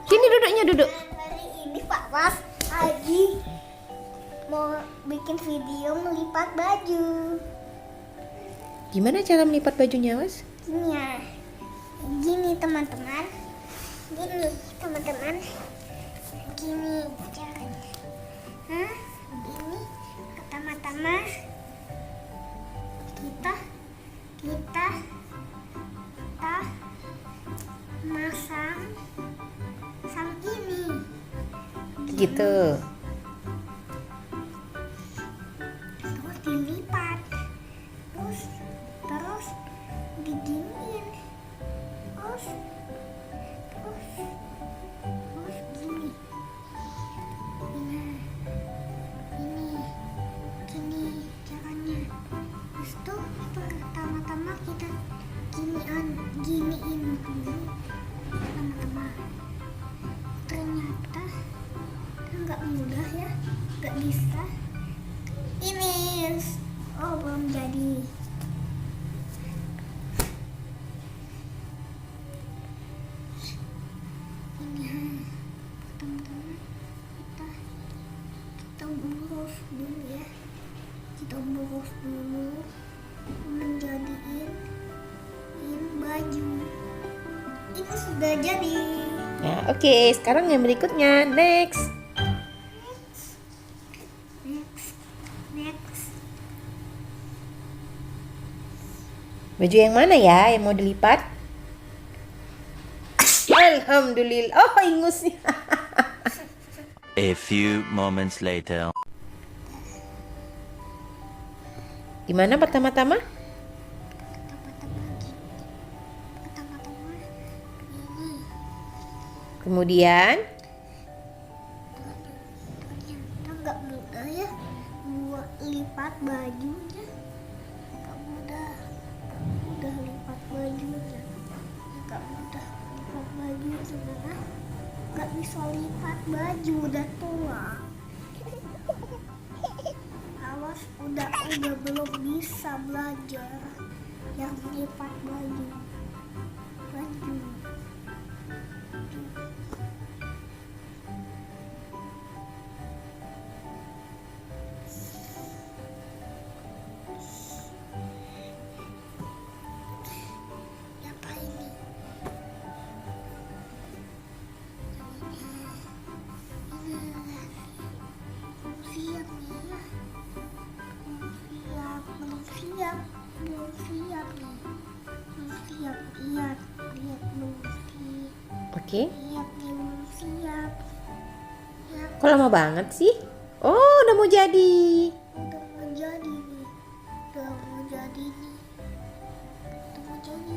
Sini duduknya, duduk. Hari ini Pak Was lagi mau bikin video melipat baju. Gimana cara melipat bajunya, Was? Gini ya, gini teman-teman, gini caranya. Gini pertama-tama kita masang ini. Gitu. Terus dilipat, terus diginiin, terus gini. Nah, gini caranya. Terus tuh pertama-tama kita giniin dulu. Pertama-tama ternyata nggak mudah ya, nggak bisa. Ini belum jadi. Ini teman-teman, kita burus dulu ya, menjadiin baju. Ini sudah jadi. Nah, oke. Sekarang yang berikutnya, next. Baju yang mana ya yang mau dilipat? Alhamdulillah. Oh, ingusnya. A few moments later. Gimana pertama-tama? Pertama-tama ini. Kemudian Ternyata nggak mudah ya buat lipat bajunya. Nggak mudah lipat bajunya. Nggak mudah lipat baju sebenarnya. Nggak bisa lipat baju, udah tua. Awas, udah belum bisa belajar yang lipat baju. Apa ini? Belum siap nih. Lihat belum siap. oke. Lihat nih, belum siap. Ya, Kok lama banget sih? Oh, udah mau jadi. udah mau jadi nih. Udah mau jadi. Udah jadi.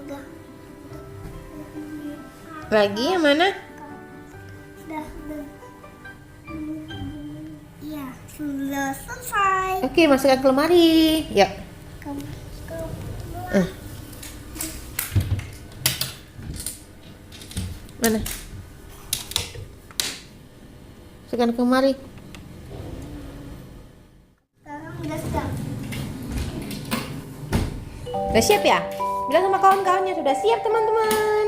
Udah. Lagi yang mana? Udah. Iya, sudah selesai. Oke, masukkan ke lemari. Yuk. Mana? Masukkan ke lemari. Sekarang udah siap. Udah siap ya? Bilang sama kawan-kawannya sudah siap, teman-teman.